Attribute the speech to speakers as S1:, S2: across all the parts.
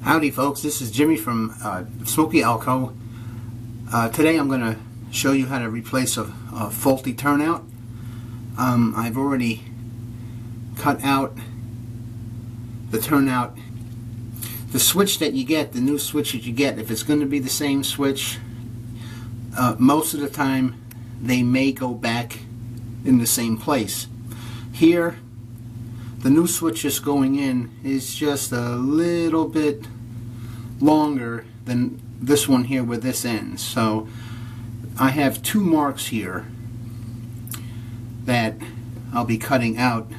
S1: Howdy folks, this is Jimmy from Smoky Alco. Today I'm going to show you how to replace a faulty turnout. I've already cut out the turnout. The switch that you get, the new switch that you get, if it's going to be the same switch, most of the time they may go back in the same place. Here, the new switch just going in is just a little bit longer than this one here where this ends. So I have two marks here that I'll be cutting out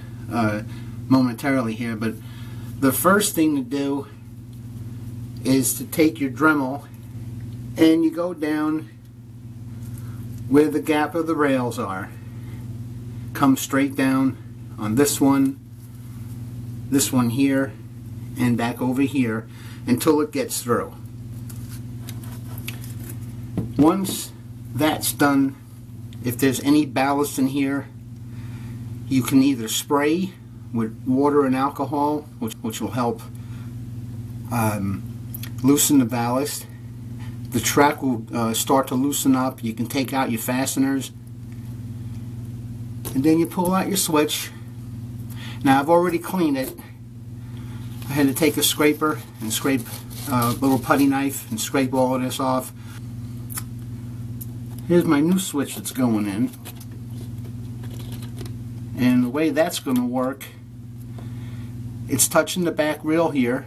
S1: momentarily here, but the first thing to do is to take your dremel and you go down where the gap of the rails are. Come straight down on this one here, and back over here until it gets through. Once that's done, if there's any ballast in here, you can either spray with water and alcohol, which will help loosen the ballast. The track will start to loosen up. You can take out your fasteners, and then you pull out your switch. Now I've already cleaned it. I had to take a scraper and scrape a little putty knife and scrape all of this off. Here's my new switch that's going in. And the way that's going to work, it's touching the back rail here.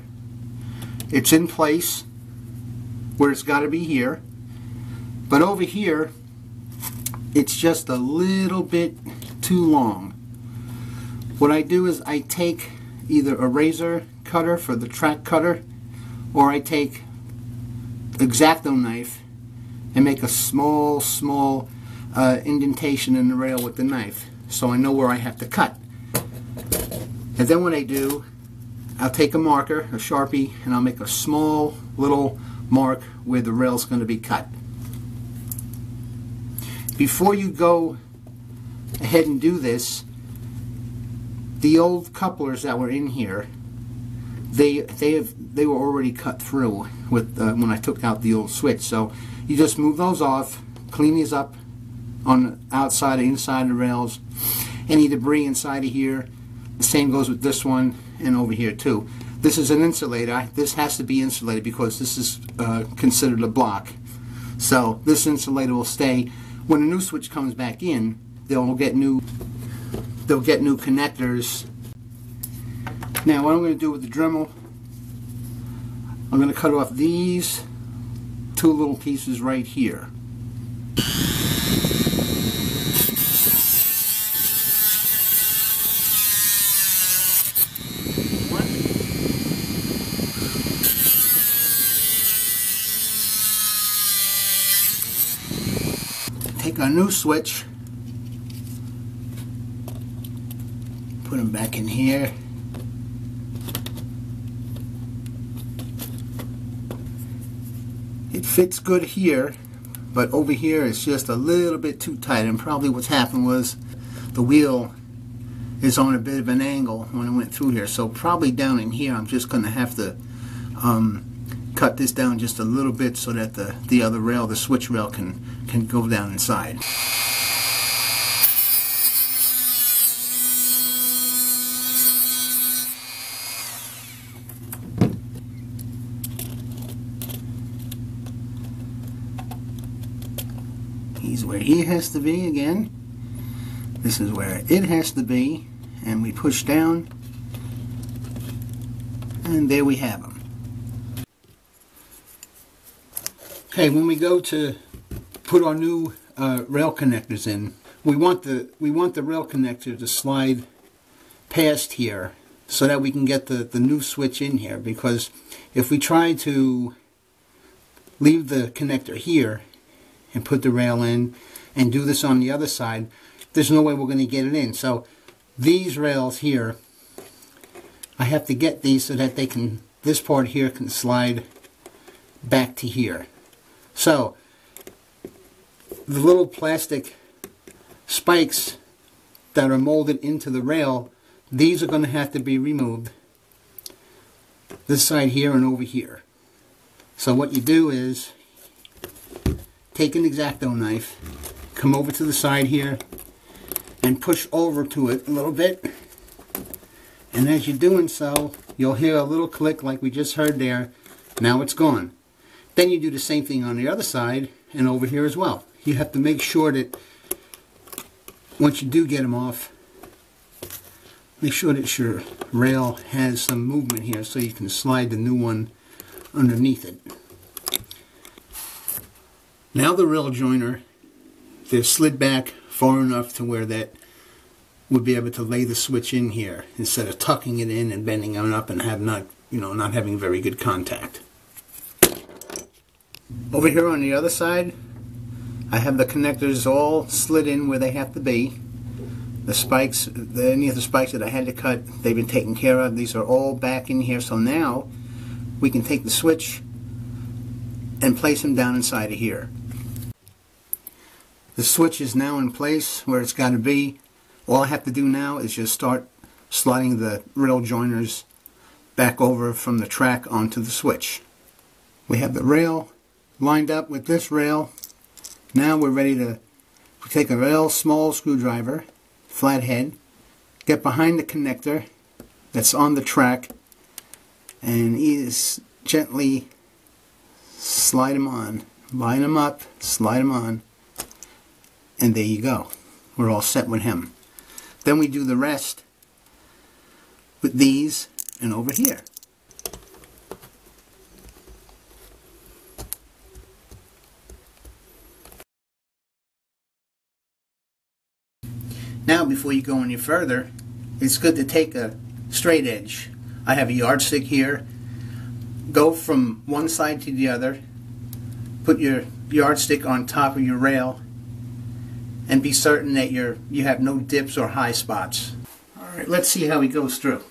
S1: It's in place where it's got to be here. But over here, it's just a little bit too long. What I do is I take either a razor cutter for the track cutter, or I take X-Acto knife and make a small indentation in the rail with the knife, so I know where I have to cut. And then what I do, I'll take a marker, a Sharpie, and I'll make a small little mark where the rail's going to be cut. Before you go ahead and do this, the old couplers that were in here, they were already cut through with when I took out the old switch. So you just move those off, clean these up on the outside and inside of the rails. Any debris inside of here. The same goes with this one and over here too. This is an insulator. This has to be insulated because this is considered a block. So this insulator will stay. When the new switch comes back in, they'll get new connectors. Now what I'm going to do with the Dremel, I'm going to cut off these two little pieces right here. Take our new switch, put them back in here. It fits good here, but over here it's just a little bit too tight, and probably what's happened was the wheel is on a bit of an angle when it went through here. So probably down in here I'm just going to have to cut this down just a little bit so that the other rail, the switch rail, can go down inside. He's where he has to be again. This is where it has to be, and we push down, and there we have him. Okay, when we go to put our new rail connectors in, we want the rail connector to slide past here so that we can get the new switch in here, because if we try to leave the connector here and put the rail in and do this on the other side, there's no way we're going to get it in. So these rails here, I have to get these so that they can, this part here can slide back to here. So the little plastic spikes that are molded into the rail, these are going to have to be removed. this side here and over here. So what you do is take an X-Acto knife, come over to the side here, and push over to it a little bit. And as you're doing so, you'll hear a little click like we just heard there. Now it's gone. Then you do the same thing on the other side and over here as well. You have to make sure that once you do get them off, make sure that your rail has some movement here so you can slide the new one underneath it. Now the rail joiner, they're slid back far enough to where that would be able to lay the switch in here instead of tucking it in and bending it up and not having very good contact. Over here on the other side, I have the connectors all slid in where they have to be. The spikes, any of the spikes that I had to cut, they've been taken care of. These are all back in here, so now we can take the switch and place them down inside of here. The switch is now in place where it's got to be. All I have to do now is just start sliding the rail joiners back over from the track onto the switch. We have the rail lined up with this rail. Now we're ready to take a real small screwdriver, flathead, get behind the connector that's on the track, and gently slide them on. Line them up, slide them on, and there you go. We're all set with him. Then we do the rest with these and over here. Now before you go any further, it's good to take a straight edge. I have a yardstick here. Go from one side to the other. Put your yardstick on top of your rail and be certain that you have no dips or high spots. Alright, let's see how he goes through.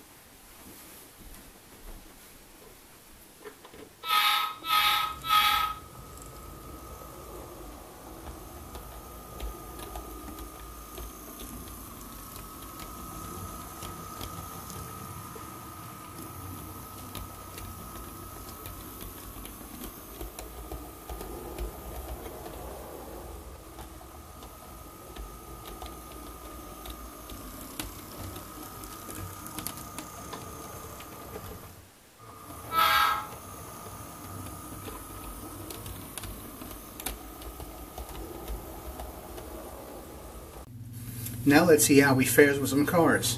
S1: Now let's see how he fares with some cars.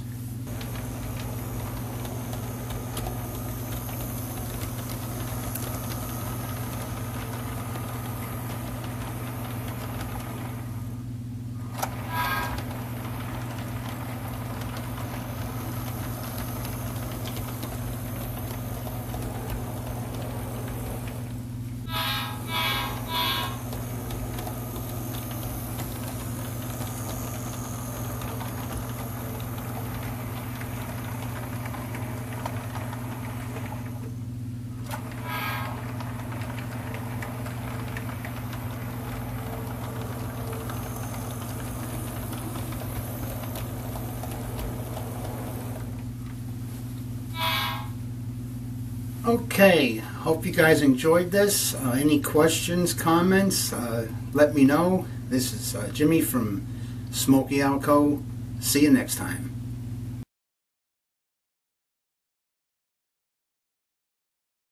S1: Okay, hope you guys enjoyed this. Any questions, comments, let me know. This is Jimmy from Smoky Alco. See you next time.